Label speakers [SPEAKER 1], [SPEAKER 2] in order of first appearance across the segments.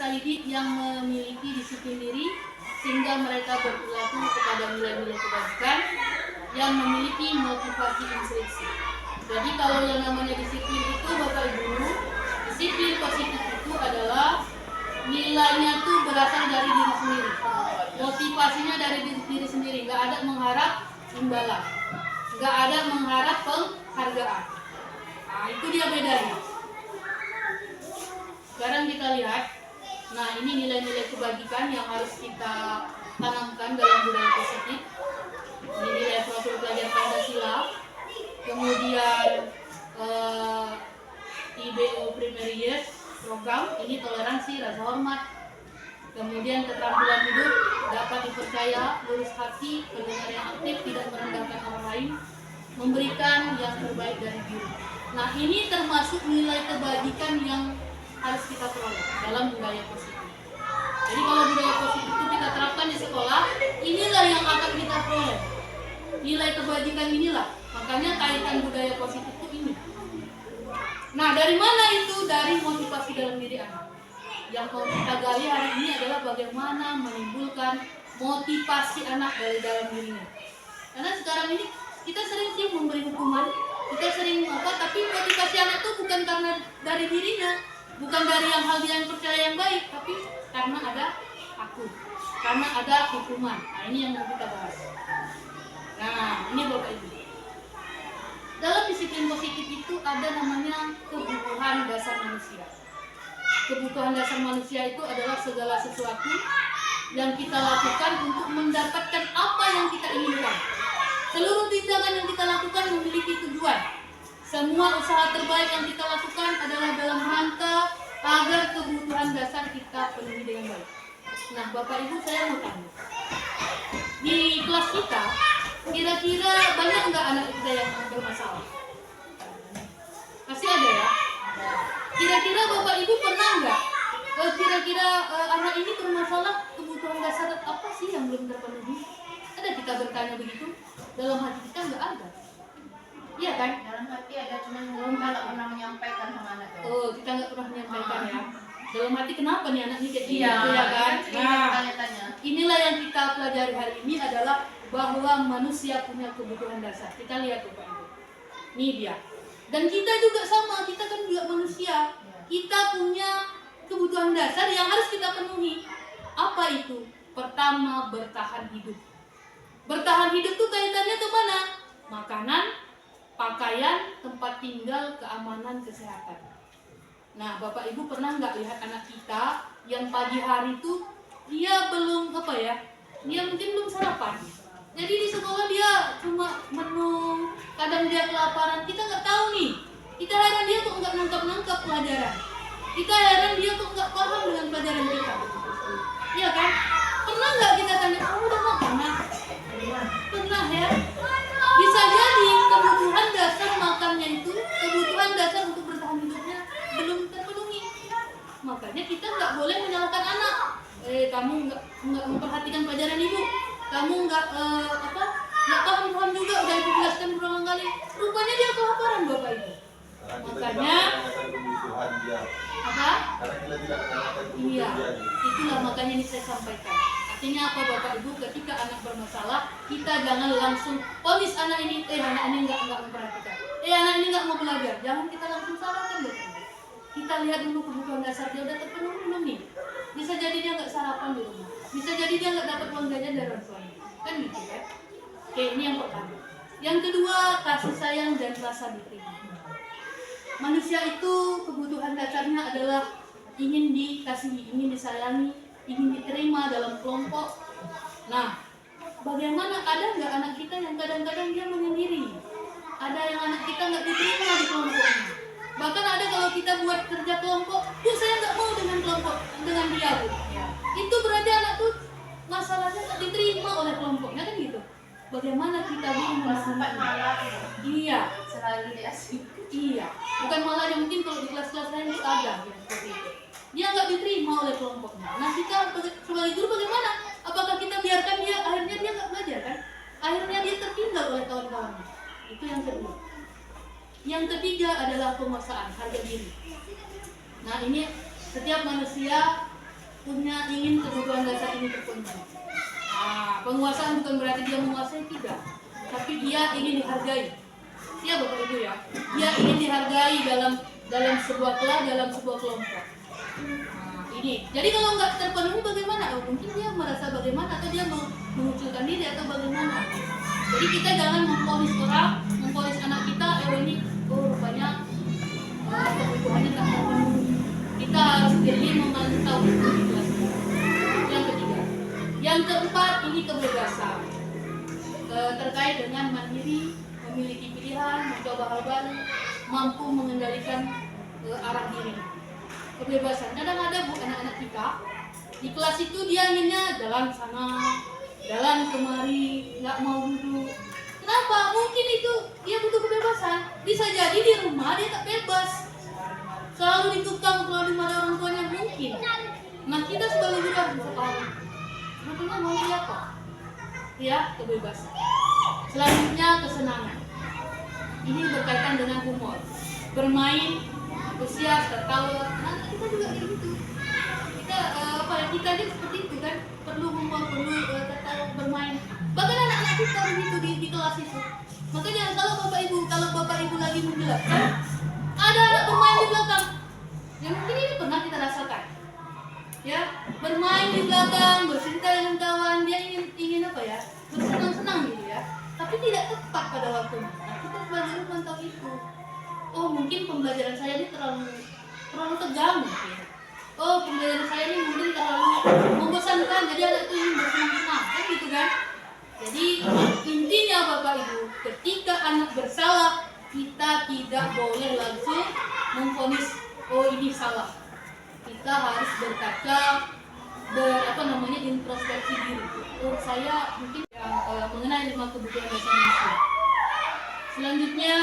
[SPEAKER 1] peserta didik yang memiliki disiplin diri sehingga mereka berperilaku kepada nilai-nilai kebajikan yang memiliki motivasi intrinsik. Jadi kalau yang namanya disiplin itu Bapak Ibu, disiplin positif itu adalah nilainya tuh berasal dari diri sendiri, motivasinya dari diri sendiri, nggak ada mengharap imbalan, nggak ada mengharap penghargaan. Nah itu dia bedanya. Sekarang kita lihat, nah ini nilai-nilai kebajikan yang harus kita tanamkan dalam budaya positif. Ini nilai profil pelajar Pancasila, kemudian IBO Primary Years program, ini toleransi, rasa hormat, kemudian keterampilan hidup, dapat dipercaya, lurus hati, pendengar yang aktif, tidak merendahkan orang lain, memberikan yang terbaik dari diri. Nah ini termasuk nilai kebajikan yang harus kita peroleh dalam budaya positif. Jadi kalau budaya positif itu kita terapkan di sekolah, inilah yang akan kita peroleh. Nilai kebajikan inilah, makanya kaitan budaya positif itu ini. Nah dari mana itu? Dari motivasi dalam diri anak. Yang mau kita gali hari ini adalah bagaimana menimbulkan motivasi anak dari dalam dirinya. Karena sekarang ini kita sering sih memberi hukuman, kita sering tapi motivasi anak itu bukan karena dari dirinya, bukan dari hal yang percaya yang baik, tapi karena ada takut, karena ada hukuman. Nah ini yang mau kita bahas. Nah ini Bapak Ibu, dalam disiplin positif itu ada namanya kebutuhan dasar manusia. Kebutuhan dasar manusia itu adalah segala sesuatu yang kita lakukan untuk mendapatkan apa yang kita inginkan. Seluruh tindakan yang kita lakukan memiliki tujuan. Semua usaha terbaik yang kita lakukan adalah dalam rangka agar kebutuhan dasar kita penuhi dengan baik. Nah Bapak Ibu, saya mau tanya, di kelas kita kira-kira banyak nggak anak kita yang bermasalah? Pasti ada ya? Kira-kira Bapak Ibu pernah nggak? Kira-kira anak ini bermasalah, kebutuhan dasar apa sih yang belum terpenuhi? Ada kita bertanya begitu? Dalam hati kita nggak ada. Iya kan?
[SPEAKER 2] Dalam hati ada, cuman kita nggak pernah menyampaikan sama anak.
[SPEAKER 1] Oh, kita nggak pernah menyampaikan ya. Dalam hati kenapa nih anak ini kayak gini?
[SPEAKER 2] Iya,
[SPEAKER 1] Ya kan? Nah,
[SPEAKER 2] tanya-tanya.
[SPEAKER 1] inilah yang kita pelajari hari ini adalah bahwa manusia punya kebutuhan dasar. Kita lihat Bapak Ibu. Ini dia. Dan kita juga sama, kita kan juga manusia. Kita punya kebutuhan dasar yang harus kita penuhi. Apa itu? Pertama, bertahan hidup. Bertahan hidup itu kaitannya ke mana? Makanan, pakaian, tempat tinggal, keamanan, kesehatan. Nah, Bapak Ibu pernah nggak lihat anak kita yang pagi hari itu dia belum dia mungkin belum sarapan. Jadi di sekolah dia cuma menu, kadang dia kelaparan. Kita nggak tahu nih. Kita heran dia kok nggak nangkap pelajaran. Kita heran dia kok nggak paham dengan pelajaran kita. Iya kan? Pernah nggak kita tanya, kamu udah makan? Pernah ya? Bisa jadi kebutuhan dasar makannya itu, kebutuhan dasar untuk bertahan hidupnya belum terpenuhi. Makanya kita nggak boleh menyalahkan anak. Kamu nggak memperhatikan pelajaran ibu. Kamu nggak paham juga, udah ibu jelaskan berulang kali. Rupanya dia kelaparan Bapak Ibu. Makanya apa?
[SPEAKER 3] Karena kita tidak menanyakan kebutuhan
[SPEAKER 1] Iya,
[SPEAKER 3] dia.
[SPEAKER 1] itulah makanya ini saya sampaikan. Artinya apa Bapak Ibu, ketika anak bermasalah, kita jangan langsung ponis anak ini nggak memperhatikan. Anak ini nggak mau belajar. Jangan kita langsung salahkan Bapak Ibu. Kita lihat dulu kebutuhan dasar dia udah terpenuhi belum nih. Bisa jadi dia nggak sarapan di rumah. Bisa jadi dia nggak dapat uang jajan dari orang tuanya. Kan gitu kan? Oke, ini yang pertama. Yang kedua, kasih sayang dan rasa diterima. Manusia itu kebutuhan dasarnya adalah ingin dikasihi, ingin disayangi, ingin diterima dalam kelompok. Nah, bagaimana, ada nggak anak kita yang kadang-kadang dia menyendiri? Ada yang anak kita nggak diterima di kelompoknya. Bahkan ada kalau kita buat kerja kelompok, saya nggak mau dengan kelompok, dengan dia Bu. Itu berarti anak tuh masalahnya nggak diterima oleh kelompoknya kan gitu. Bagaimana kita
[SPEAKER 2] Sampai malah
[SPEAKER 1] Iya,
[SPEAKER 2] selalu diasih.
[SPEAKER 1] iya. Bukan malah yang mungkin kalau di kelas-kelas lain itu ada yang seperti itu. Dia nggak diterima oleh kelompoknya. Nah kita sebagai guru bagaimana? Apakah kita biarkan dia akhirnya dia nggak belajar kan? Akhirnya dia tertinggal oleh kawan-kawannya. Itu yang kedua. Yang ketiga adalah penguasaan harga diri. Nah ini setiap manusia punya ingin kebutuhan dasar ini terpenuhi. Nah, penguasaan bukan berarti dia menguasai, tidak, tapi dia ingin dihargai. Iya Bapak Ibu ya, dia ingin dihargai dalam sebuah kelas, dalam sebuah kelompok. Nah, ini. Jadi kalau nggak terpenuhi bagaimana? Mungkin dia merasa bagaimana, atau dia mengucilkan diri atau bagaimana. Jadi kita jangan memponis orang, memponis anak kita, ini rupanya kebutuhannya tak terpenuhi. Kita harus jeli memantau itu di kelas. Yang ketiga. Yang keempat, ini kebebasan. Terkait dengan mandiri, memiliki pilihan, mencoba hal baru, mampu mengendalikan arah diri. Kebebasan. Kadang ada bu anak-anak kita di kelas itu dia inginnya jalan sana, jalan kemari, nggak mau duduk. Kenapa? Mungkin itu dia butuh kebebasan. Bisa jadi di rumah dia tak bebas, selalu ditukang, selalu dimarahi orang tuanya mungkin. Nah kita sebagai budak sekarang, sebetulnya mau dia apa? Ya kebebasan. Selanjutnya kesenangan. Ini berkaitan dengan humor, bermain, antusias, tertawa. Nah kita juga kayak gitu. Kita aja seperti itu kan, perlu humor, perlu tertawa, bermain. Bahkan anak-anak kita begitu di kelas itu. Makanya kalau bapak ibu lagi menjelaskan, ada anak bermain di belakang. Ya mungkin ini pernah kita rasakan. Ya, bermain di belakang, bercerita dengan kawan, dia ingin apa ya? Bersenang-senang gitu ya. Tapi tidak tepat pada waktunya. Nah, kita sebagai guru mantau itu. Oh, mungkin pembelajaran saya ini terlalu tegang mungkin. Oh, pembelajaran saya ini mungkin terlalu membosankan, jadi anak itu ingin bersenang-senang, kan gitu kan? Jadi intinya Bapak Ibu, ketika anak bersalah, kita tidak boleh langsung memvonis oh ini salah. Kita harus berkaca, introspeksi diri. Oh saya mungkin yang mengenai 5 kebutuhan dasar manusia. Selanjutnya,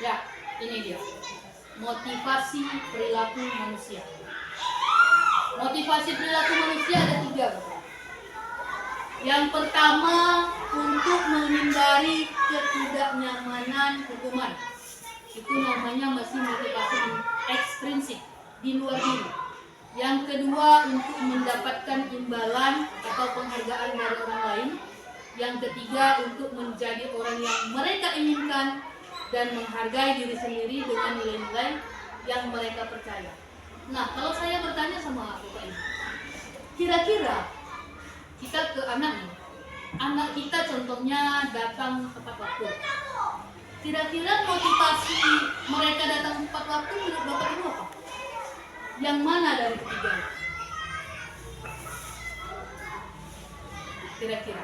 [SPEAKER 1] ya ini dia motivasi perilaku manusia. Motivasi perilaku manusia ada 3. Yang pertama, untuk menghindari ketidaknyamanan hukuman. Itu namanya masih motivasi ekstrinsik, di luar diri. Yang kedua, untuk mendapatkan imbalan atau penghargaan dari orang lain. Yang ketiga, untuk menjadi orang yang mereka inginkan dan menghargai diri sendiri dengan nilai-nilai yang mereka percaya. Nah, kalau saya bertanya sama Bapak Ibu, kira-kira kita ke anak kita contohnya datang tepat waktu. Kira-kira motivasi mereka datang tepat waktu menurut Bapak Ibu apa? Yang mana dari ketiga? Kira-kira?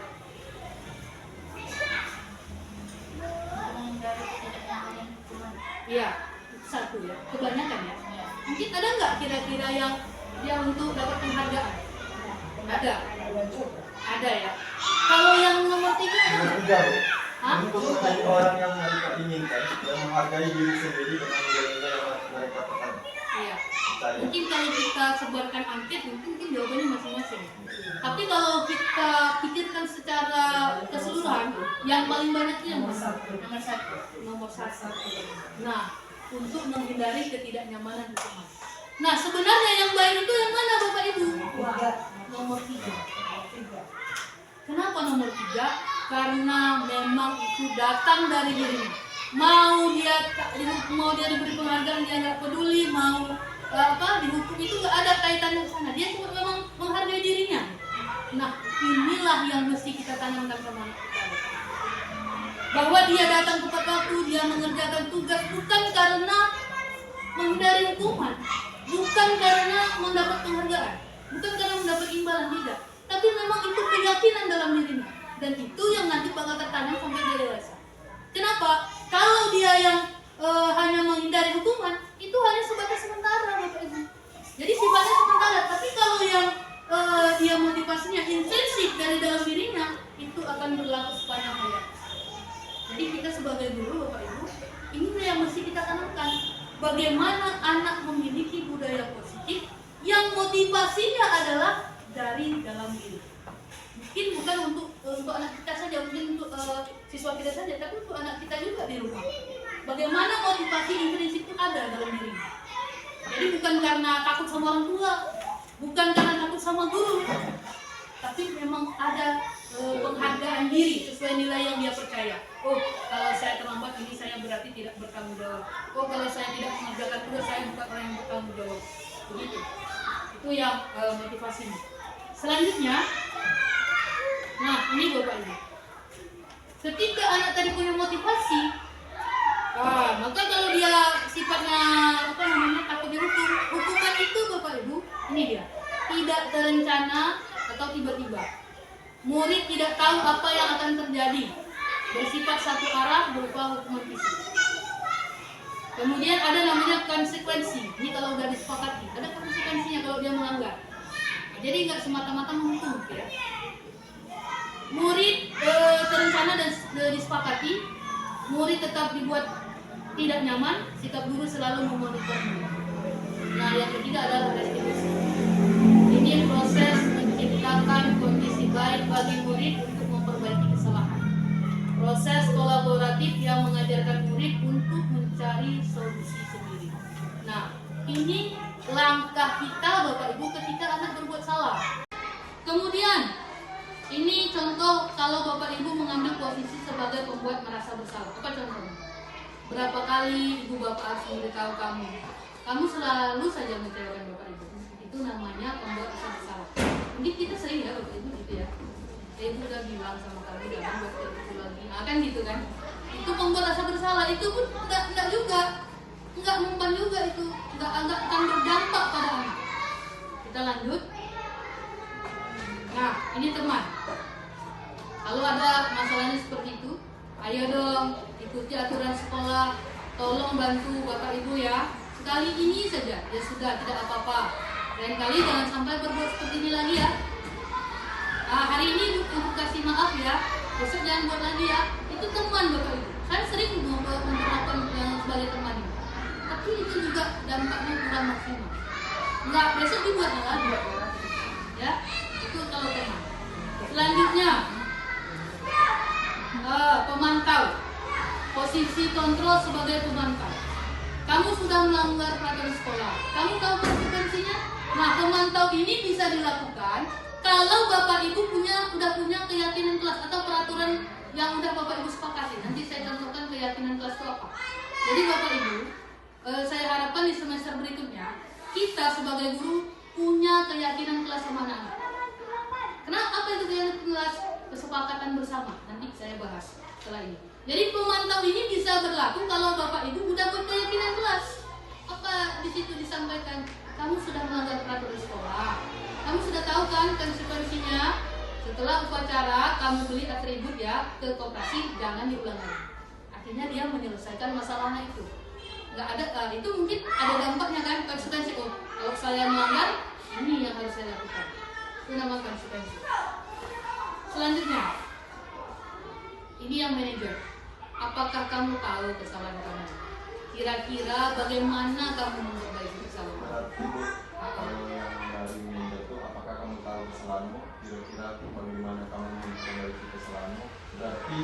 [SPEAKER 1] Iya, satu ya. Kebanyakan ya. Mungkin ada nggak kira-kira yang dia untuk dapat penghargaan? Ada. Ada ya. Kalau yang nomor 3 ada nggak?
[SPEAKER 3] Untuk menjadi orang yang mereka inginkan dan menghargai diri sendiri dengan nilai-nilai yang mereka percaya.
[SPEAKER 1] Iya. Mungkin kalau kita sebarkan angket mungkin jawabannya masing-masing. Tapi kalau kita pikirkan secara keseluruhan, yang paling banyak itu yang nomor satu. Nah, untuk menghindari ketidaknyamanan hukuman. Nah, sebenarnya yang baik itu yang mana Bapak Ibu? Nomor 3. Kenapa nomor 3? Karena memang itu datang dari dirinya. Mau dia diberi penghargaan, dia nggak peduli, mau dihukum itu nggak ada kaitannya ke sana. Dia cuma memang menghargai dirinya. Nah, inilah yang mesti kita tanamkan sama anak kita. Bahwa dia datang tepat waktu, dia mengerjakan tugas bukan karena menghindari hukuman, bukan karena mendapat penghargaan, bukan karena mendapat imbalan, tidak. Tapi memang itu keyakinan dalam dirinya. Dan itu yang nanti bakal tertanam sampai dia dewasa. Kenapa? Kalau dia yang hanya menghindari hukuman, itu hanya sebatas sementara, Bapak Ibu. Jadi sifatnya sementara. Tapi kalau yang dia motivasinya intrinsik dari dalam dirinya, itu akan berlaku sepanjang hayat. Jadi kita sebagai guru, Bapak Ibu, ini yang mesti kita tanamkan. Bagaimana anak memiliki budaya positif yang motivasinya adalah dari dalam diri. Mungkin bukan untuk anak kita saja, mungkin untuk siswa kita saja, tapi untuk anak kita juga di rumah. Bagaimana motivasi intrinsik itu ada dalam diri. Jadi bukan karena takut sama orang tua, bukan karena takut sama guru, tapi memang ada penghargaan diri sesuai nilai yang dia percaya. Oh, kalau saya terlambat ini saya berarti tidak bertanggung jawab. Oh, kalau saya tidak mengerjakan tugas saya bukan orang yang bertanggung jawab. Begitu. Itu yang motivasinya. Selanjutnya, nah ini Bapak Ibu. Ketika anak tadi punya motivasi, maka kalau dia sifatnya takut dihukum, hukuman itu Bapak Ibu, ini dia, tidak terencana atau tiba-tiba. Murid tidak tahu apa yang akan terjadi, bersifat satu arah berupa hukuman fisik. Kemudian ada namanya konsekuensi. Ini kalau udah disepakati, ada konsekuensinya kalau dia melanggar. Jadi nggak semata-mata menghukum, ya. Murid terencana dan disepakati, murid tetap dibuat tidak nyaman, sikap guru selalu memonitornya. Nah, yang ketiga adalah restitusi. Ini proses menciptakan kondisi baik bagi murid untuk memperbaiki kesalahan. Proses kolaboratif yang mengajarkan murid untuk mencari solusi sendiri. Nah, ini langkah kita Bapak Ibu ketika anak berbuat salah. Kemudian, ini contoh kalau Bapak Ibu mengambil posisi sebagai pembuat merasa bersalah. Apa contohnya? Berapa kali Ibu Bapak harus memberitahu kamu? Kamu selalu saja mengecewakan Bapak Ibu. Itu namanya pembuat merasa bersalah. Mungkin kita sering ya Bapak Ibu gitu ya. Ibu udah bilang sama kamu jangan buat kayak gitu lagi. Nah, kan gitu kan? Itu pembuat rasa bersalah. Itu pun enggak juga. Enggak mempan juga itu. Enggak akan berdampak pada anak. Kita lanjut. Nah, ini teman. Kalau ada masalahnya seperti itu, ayo dong ikuti aturan sekolah. Tolong bantu Bapak Ibu ya. Sekali ini saja, ya sudah tidak apa-apa. Lain kali jangan sampai berbuat seperti ini lagi ya. Hari ini untuk kasih maaf ya. Besok jangan buat lagi ya. Itu teman Bapak Ibu. Saya sering memperlakukan yang sebagai teman ini. Tapi itu juga dampaknya kurang maksimal. Enggak, besok dibuatnya lagi. Ya, itu kalau teman. Selanjutnya, pemantau. Posisi kontrol sebagai pemantau. Kamu sudah melanggar peraturan sekolah. Kamu tahu konsekuensinya? Nah, pemantau ini bisa dilakukan kalau Bapak Ibu sudah punya keyakinan kelas atau peraturan yang udah Bapak Ibu sepakati. Nanti saya contohkan keyakinan kelas itu apa. Jadi Bapak Ibu, saya harapkan di semester berikutnya kita sebagai guru punya keyakinan kelas sama anak-anak. Kenapa? Apa itu keyakinan kelas? Kesepakatan bersama. Nanti saya bahas setelah ini. Jadi pemantau ini bisa berlaku kalau Bapak Ibu sudah berkeyakinan kelas. Apa di situ disampaikan? Kamu sudah melanggar peraturan sekolah. Kamu sudah tahu kan konsekuensinya? Setelah upacara kamu beli atribut ya ke koperasi, jangan diulang lagi. Artinya dia menyelesaikan masalahnya itu. Nggak ada, itu mungkin ada dampaknya kan konsekuensi. Oh, kalau saya melanggar, ini yang harus saya lakukan. Itu nama konsekuensi. Selanjutnya, ini yang manajer. Apakah kamu tahu kesalahan kamu? Kira-kira bagaimana kamu memperbaiki kesalahan?
[SPEAKER 3] Yang dari manajer itu, apakah kamu tahu kesalahanmu? Kira-kira bagaimana kamu memperbaiki kesalahanmu? Berarti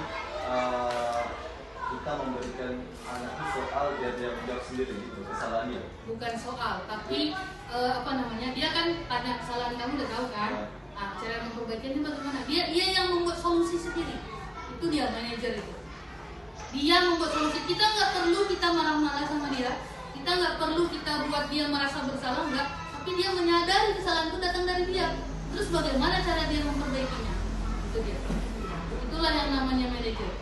[SPEAKER 3] kita memberikan anak itu soal biar dia menjawab sendiri gitu kesalahannya.
[SPEAKER 1] Bukan soal, tapi dia kan tanya kesalahan kamu udah tahu kan? Nah, cara memperbaikinya bagaimana? Dia yang membuat solusi sendiri. Itu dia manajer itu. Dia membuat solusi. Kita nggak perlu kita marah-marah sama dia. Kita nggak perlu kita buat dia merasa bersalah, enggak. Tapi dia menyadari kesalahan itu datang dari dia. Terus bagaimana cara dia memperbaikinya? Itu dia. Itulah yang namanya manajer.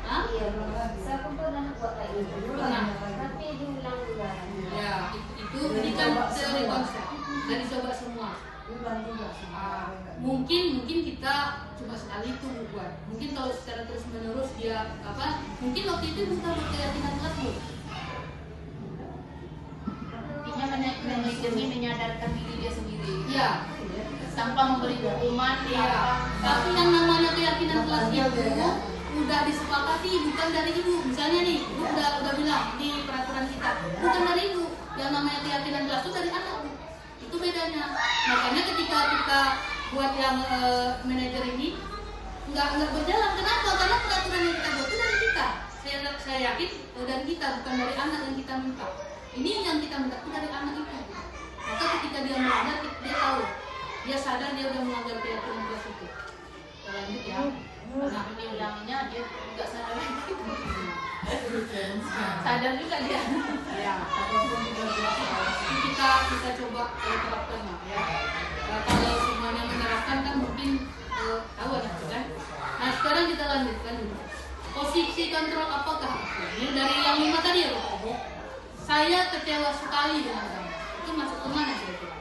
[SPEAKER 4] Iya, saya pun pernah buat kayak gitu. Tapi diulang-ulang.
[SPEAKER 1] Ya, itu ini kan teori konsep. Dan dicoba semua. Mungkin kita cuma sekali itu buat. Mungkin kalau secara terus menerus dia mungkin waktu itu bukan berkeyakinan kelas bu.
[SPEAKER 2] Intinya manajer ini menyadarkan diri dia sendiri.
[SPEAKER 1] Iya.
[SPEAKER 2] Tanpa memberi hukuman.
[SPEAKER 1] Iya. Tapi yang namanya keyakinan kelas itu udah disepakati bukan dari ibu. Misalnya nih, ibu udah bilang di peraturan kita bukan dari ibu. Yang namanya keyakinan kelas itu dari anak. Itu bedanya. Makanya ketika kita buat yang manajer ini nggak berjalan. Kenapa? Karena peraturan yang kita buat itu dari kita. Saya yakin dari kita, bukan dari anak yang kita minta. Ini yang kita minta dari anak itu. Maka ketika dia melanggar, dia tahu, dia sadar dia udah melanggar keyakinan kelas itu. Kita lanjut ya.
[SPEAKER 2] Nah ini ulangnya dia juga sadar lagi. Sadar juga dia.
[SPEAKER 1] Ya. Kita coba terapkan ya. Kalau semuanya menerapkan kan mungkin tahu anak itu kan. Nah sekarang kita lanjutkan dulu. Posisi kontrol apakah? Ini dari yang 5 tadi ya Bapak Ibu. Saya kecewa sekali dengan kamu. Itu masuk ke mana kira-kira?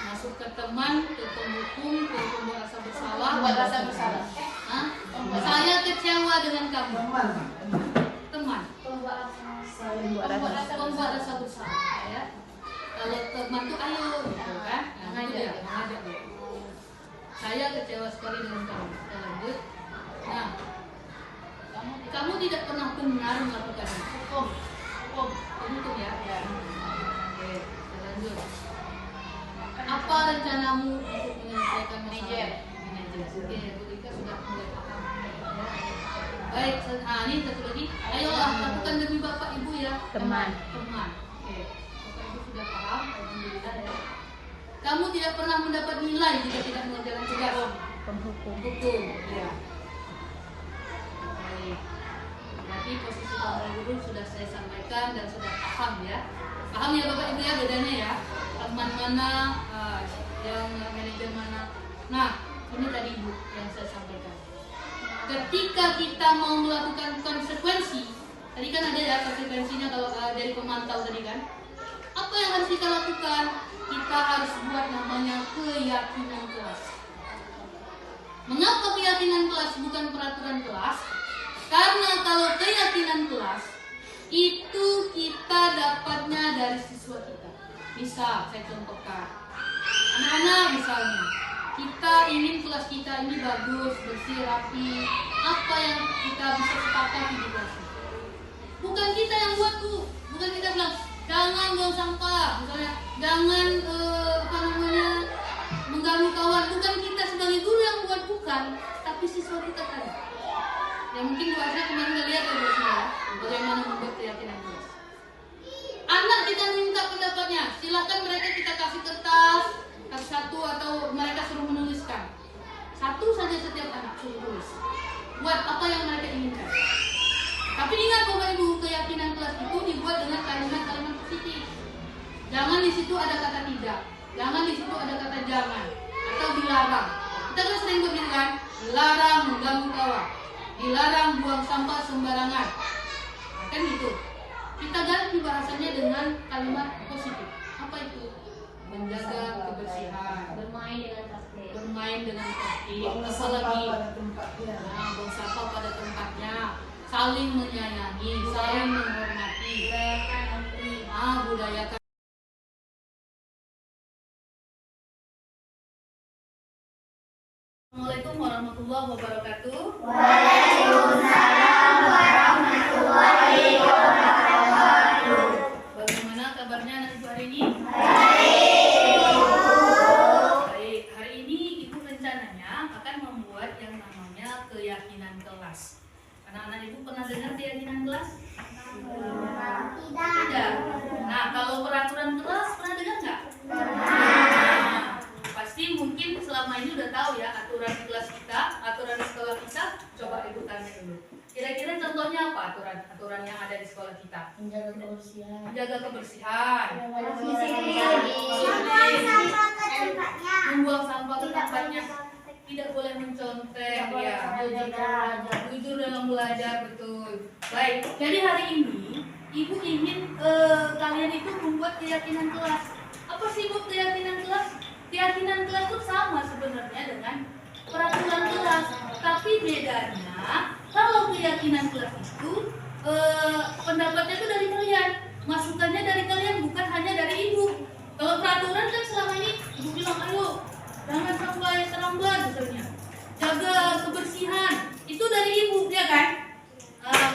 [SPEAKER 1] Masuk ke teman, ke penghukum, ke pembuat rasa bersalah.
[SPEAKER 2] Buat rasa bersalah.
[SPEAKER 1] Hah? Saya kecewa dengan kamu. Teman. Pembuat rasa bersalah ya. Kalau teman tuh ayo gitu kan. Nah, itu dia, mengajak dia. Saya kecewa sekali dengan kamu. Kita lanjut. Nah, kamu tidak pernah benar melakukannya. Hukum ya. Oke, kita lanjut. Apa rencanamu untuk menyelesaikan masalah? Manajer. Oke, Bu Dika sudah mulai paham. Baik, ini satu lagi. Ayolah lakukan demi Bapak Ibu ya. Teman. Oke, Bapak Ibu sudah paham. Alhamdulillah ya. Kamu tidak pernah mendapat nilai jika tidak mengerjakan tugas. Hukum. Ya. Baik. Berarti posisi kontrol guru sudah saya sampaikan dan sudah paham ya. Paham ya Bapak Ibu ya bedanya ya. Teman mana, yang manajer mana. Nah, ini tadi Ibu yang saya sampaikan. Ketika kita mau melakukan konsekuensi, tadi kan ada ya konsekuensinya kalau dari pemantau tadi kan. Apa yang harus kita lakukan? Kita harus buat namanya keyakinan kelas. Mengapa keyakinan kelas bukan peraturan kelas? Karena kalau keyakinan kelas itu kita dapatnya dari siswa kita. Misal, saya contohkan. Anak-anak misalnya, kita ingin kelas kita ini bagus, bersih, rapi. Apa yang kita bisa sepakati di kelas ini? Bukan kita yang buat tuh, bukan kita bilang jangan buang sampah, misalnya jangan mengganggu kawan. Bukan kita sebagai guru yang buat, bukan, tapi siswa kita tadi. Ya mungkin Bu Asya kemarin udah lihat ya bagaimana membuat keyakinan kelas. Anak kita minta pendapatnya, silakan mereka kita kasih kertas satu atau mereka suruh menuliskan. Satu saja setiap anak suruh tulis. Buat apa yang mereka inginkan. Tapi ingat Bapak Ibu, keyakinan kelas itu dibuat dengan kalimat-kalimat positif. Jangan di situ ada kata tidak, jangan di situ ada kata jangan atau dilarang. Kita kan sering berbilang dilarang mengganggu kawan, dilarang buang sampah sembarangan. Nah, kan gitu. Kita ganti bahasanya dengan kalimat positif. Apa itu? Menjaga kebersihan, bermain dengan tertib, apalagi buang sampah pada tempatnya, saling menyayangi, saling menghormati, budayakan. Assalamualaikum warahmatullahi wabarakatuh.
[SPEAKER 5] Waalaikumsalam warahmatullahi wabarakatuh.
[SPEAKER 1] Bagaimana kabarnya anak ibu hari ini? Baik, hari ini ibu rencananya akan membuat yang namanya keyakinan kelas. Anak-anak ibu pernah dengar keyakinan kelas? Tidak. Nah, kalau peraturan kelas pernah dengar nggak? Nah, pasti mungkin selama ini udah tahu ya aturan kelas kita, aturan sekolah kita. Coba ibu tanya dulu. Kira-kira contohnya apa aturan yang ada di sekolah kita?
[SPEAKER 2] Menjaga kebersihan.
[SPEAKER 1] Menjaga kebersihan. Membuang sampah ke tempatnya. Tidak boleh mencontek ya. Jujur dalam belajar, betul. Baik, jadi hari ini ibu ingin kalian itu membuat keyakinan kelas. Apa sih bu keyakinan kelas? Keyakinan kelas itu sama sebenarnya dengan peraturan kelas, tapi bedanya kalau keyakinan kelas itu pendapatnya itu dari kalian, masukannya dari kalian, bukan hanya dari ibu. Kalau peraturan kan selama ini ibu bilang ayo jangan sampai terlambat misalnya, jaga kebersihan, itu dari ibu ya kan.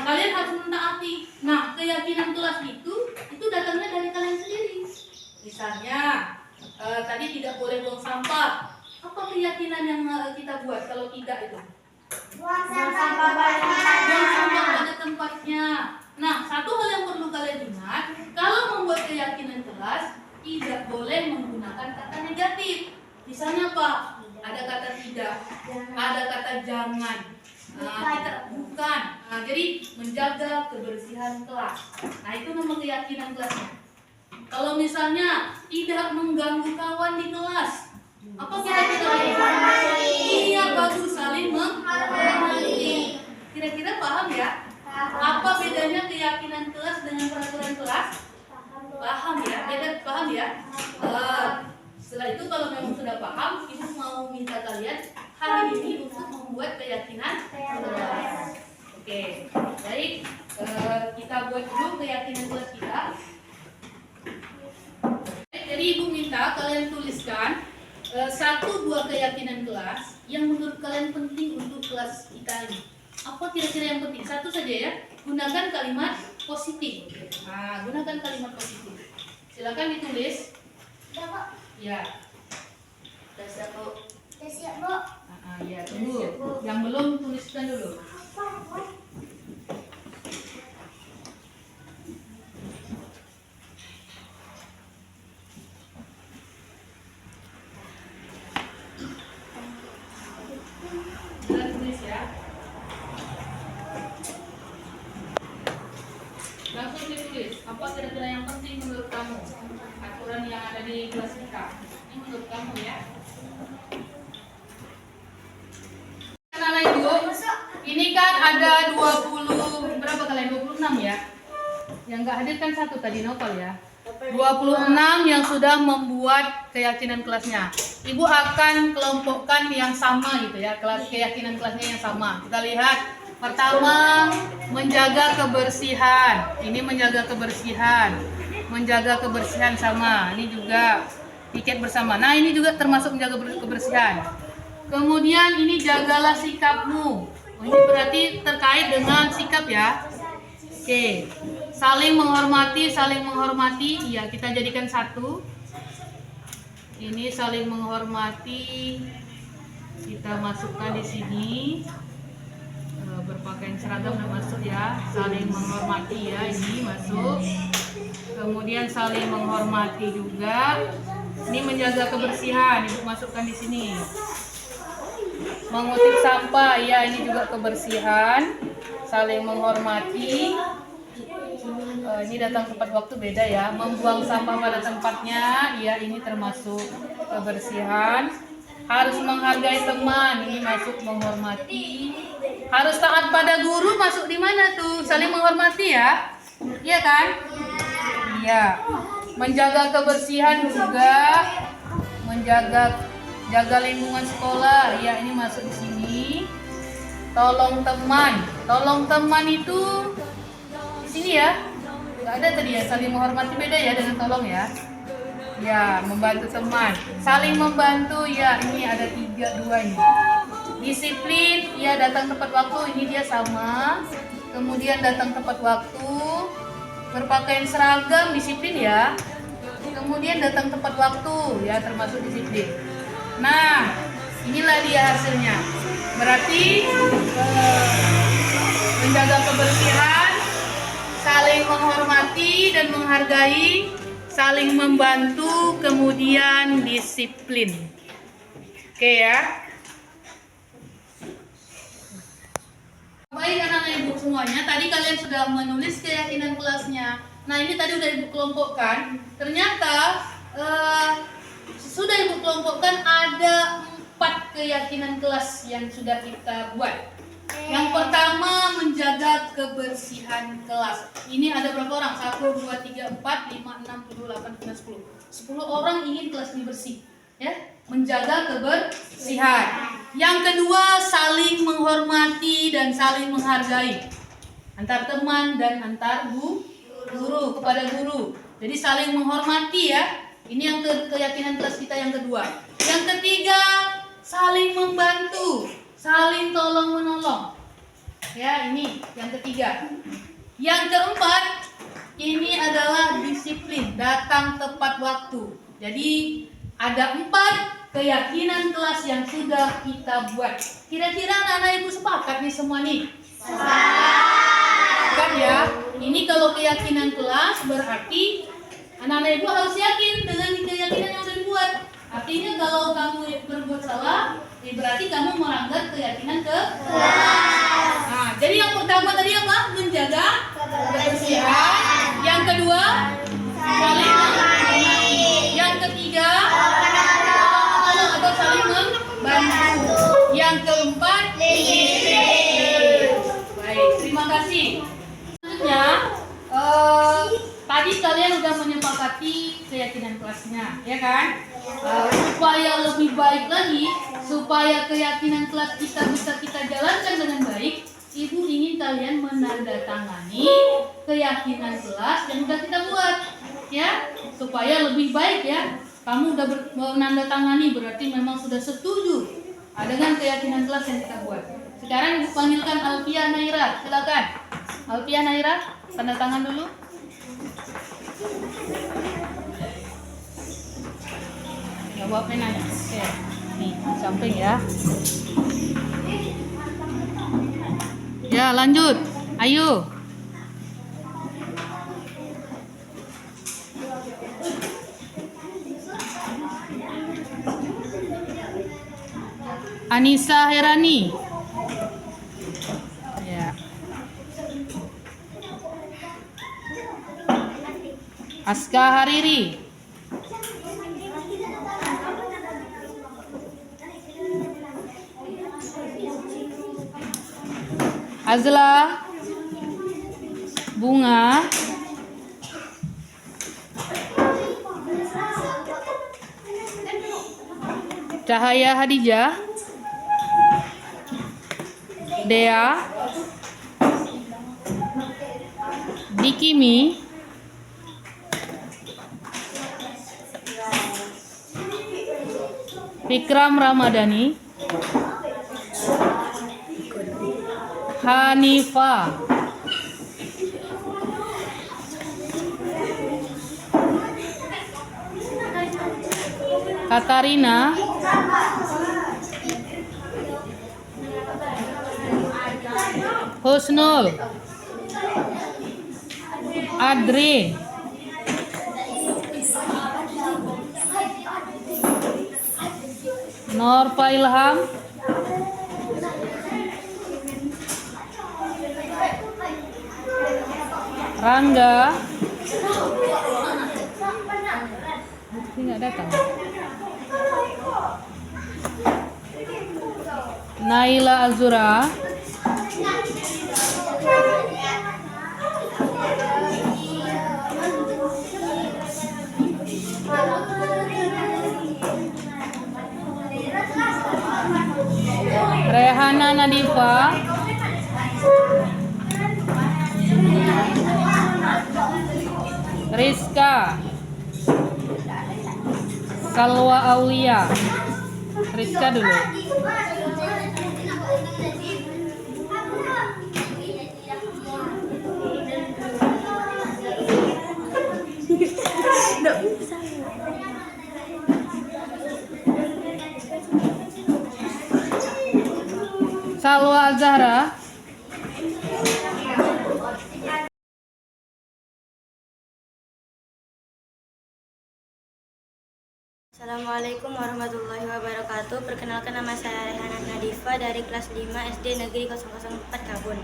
[SPEAKER 1] Kalian harus mentaati. Nah keyakinan kelas itu datangnya dari kalian sendiri. Misalnya tadi tidak boleh buang sampah. Apa keyakinan yang kita buat kalau tidak itu?
[SPEAKER 5] Buang sampah pada tempatnya.
[SPEAKER 1] Buang sampah pada tempatnya. kelasnya. Nah, satu hal yang perlu kalian ingat, kalau membuat keyakinan kelas tidak boleh menggunakan kata negatif. Misalnya apa? Ada kata tidak, ada kata jangan. Nah, kita bukan. Nah, jadi menjaga kebersihan kelas. Nah, itu nama keyakinan kelasnya. Kalau misalnya tidak mengganggu kawan di kelas, apa kira-kira? Iya, bagus, saling menghormati. Kira-kira paham ya? Apa bedanya keyakinan kelas dengan peraturan kelas? Paham ya? Beda, paham ya? Setelah itu kalau memang sudah paham, ibu mau minta kalian hari ini untuk membuat keyakinan kelas. Oke, baik. Kita buat dulu keyakinan kelas kita. Jadi ibu minta kalian tuliskan 1-2 keyakinan kelas yang menurut kalian penting untuk kelas kita ini. Apa kira-kira yang penting? Satu saja ya. Gunakan kalimat positif. Nah, gunakan kalimat positif. Silakan ditulis. Ya.
[SPEAKER 5] Udah siap, Bu.
[SPEAKER 1] Ya, tunggu. Yang belum tuliskan dulu. Sudah tulis ya. Langsung ditulis. Apa kira-kira yang penting menurut kamu? Aturan yang ada di kelas kita. Ini menurut kamu ya. Anak ibu, ini kan ada 20 berapa kalian? 26 ya. Yang nggak hadir kan satu tadi Nopal ya. 26 yang sudah membuat keyakinan kelasnya. Ibu akan kelompokkan yang sama gitu ya, kelas keyakinan kelasnya yang sama. Kita lihat pertama, menjaga kebersihan. Ini menjaga kebersihan. Menjaga kebersihan sama. Ini juga piket bersama. Nah, ini juga termasuk menjaga kebersihan. Kemudian ini jagalah sikapmu. Oh, ini berarti terkait dengan sikap ya. Oke. Saling menghormati, iya kita jadikan satu. Ini saling menghormati, kita masukkan di sini. Berpakaian seragam dan masuk ya, saling menghormati ya, ini masuk. Kemudian saling menghormati juga. Ini menjaga kebersihan, ibu masukkan di sini. Mengutip sampah, ya ini juga kebersihan. Saling menghormati. Ini datang tepat waktu beda ya. Membuang sampah pada tempatnya, ya ini termasuk kebersihan. Harus menghargai teman, ini masuk menghormati. Harus taat pada guru, masuk di mana tuh? Saling menghormati ya. Iya kan? Iya. Menjaga kebersihan juga, jaga lingkungan sekolah, ya ini masuk di sini. Tolong teman itu di sini ya. Nggak ada tadi ya, saling menghormati beda ya dengan tolong ya. Ya, membantu teman, saling membantu ya, ini ada 2 ini. Disiplin, ya datang tepat waktu, ini dia sama. Kemudian datang tepat waktu, berpakaian seragam, disiplin ya. Kemudian datang tepat waktu, ya termasuk disiplin. Nah, inilah dia hasilnya. Berarti menjaga kebersihan, saling menghormati dan menghargai, saling membantu, kemudian disiplin. Oke ya. Baik anak-anak ibu semuanya, tadi kalian sudah menulis keyakinan kelasnya. Nah ini tadi udah ibu kelompokkan. Ternyata sudah ibu kelompokkan ada 4 keyakinan kelas yang sudah kita buat. Yang pertama, menjaga kebersihan kelas. Ini ada berapa orang? 1, 2, 3, 4, 5, 6, 7, 8, 9, 10. 10 orang ingin kelas ini bersih. Ya, menjaga kebersihan. Yang kedua, saling menghormati dan saling menghargai. Antar teman dan antar guru kepada guru. Jadi saling menghormati ya. Ini yang keyakinan kelas kita yang kedua. Yang ketiga, saling membantu. Saling tolong menolong. Ya, ini yang ketiga. Yang keempat, ini adalah disiplin, datang tepat waktu. Jadi ada 4 keyakinan kelas yang sudah kita buat. Kira-kira anak-anak ibu sepakat nih semua nih? Sepakat Ini kalau keyakinan kelas berarti anak-anak ibu harus yakin dengan keyakinan yang sudah dibuat. Artinya kalau kamu berbuat salah, berarti kamu melanggar keyakinan kelas. Nah, jadi yang pertama tadi apa? Menjaga kebersihan. Yang kedua, saling menghormati. Yang ketiga, tolong atau saling membantu. Yang keempat, baik, terima kasih. Selanjutnya, tadi kalian sudah menyepakati keyakinan kelasnya, ya kan? Supaya lebih baik lagi, supaya keyakinan kelas kita bisa kita jalankan dengan baik, ibu ingin kalian menandatangani keyakinan kelas yang sudah kita buat, ya, supaya lebih baik ya. Kamu udah menandatangani berarti memang sudah setuju dengan keyakinan kelas yang kita buat. Sekarang ibu panggilkan Alfia Naira, silakan. Alfia Naira, tanda tangan dulu. Jawab penanya. Oke. Nih, samping ya. Ya, lanjut. Ayo. Anissa Herani. Ya. Aska Hariri. Azla Bunga. Cahaya Hadijah. Dea. Dikimi. Fikram Ramadhani. Hanifa. Katarina. Husnul. Adri. Norfa Ilham. Rangga. Ini nggak datang. Naila Azura. Rehana Nadifa. Rizka. Salwa Aulia. Rizka dulu. Salwa Azhara.
[SPEAKER 5] Assalamualaikum warahmatullahi wabarakatuh. Perkenalkan, nama saya Rehana Nadifa dari kelas 5 SD Negeri 004 Kabun.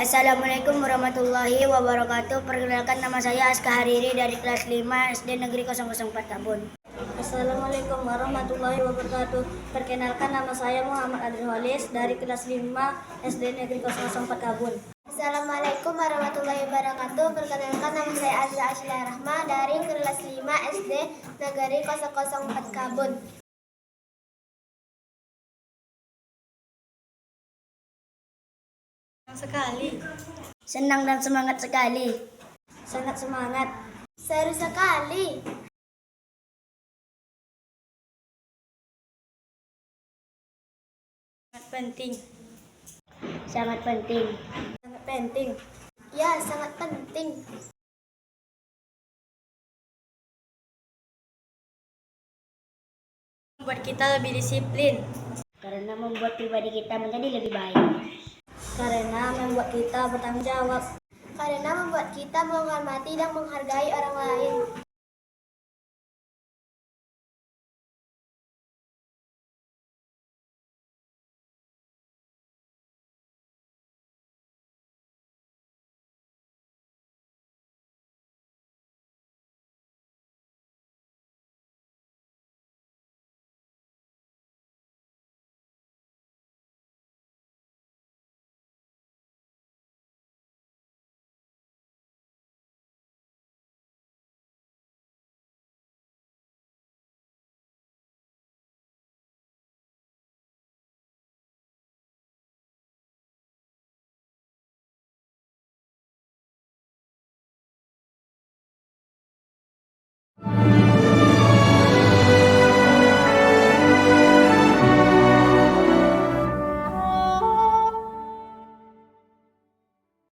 [SPEAKER 5] Assalamualaikum warahmatullahi wabarakatuh. Perkenalkan, nama saya Aska Hariri dari kelas 5 SD Negeri 004 Kabun. Assalamualaikum warahmatullahi wabarakatuh. Perkenalkan, nama saya Muhammad Adil Holis dari kelas 5 SD Negeri 004 Kabun. Assalamualaikum warahmatullahi wabarakatuh. Perkenalkan, nama saya Azza Ashla Rahma dari kelas 5 SD Negeri 004 Kabun. Sekali. Senang dan semangat sekali. Sangat semangat. Seru sekali. Sangat penting. Sangat penting. Sangat penting. Ya, sangat penting. Membuat kita lebih disiplin. Karena membuat pribadi kita menjadi lebih baik. Karena membuat kita bertanggung jawab. karena membuat kita menghormati dan menghargai orang lain.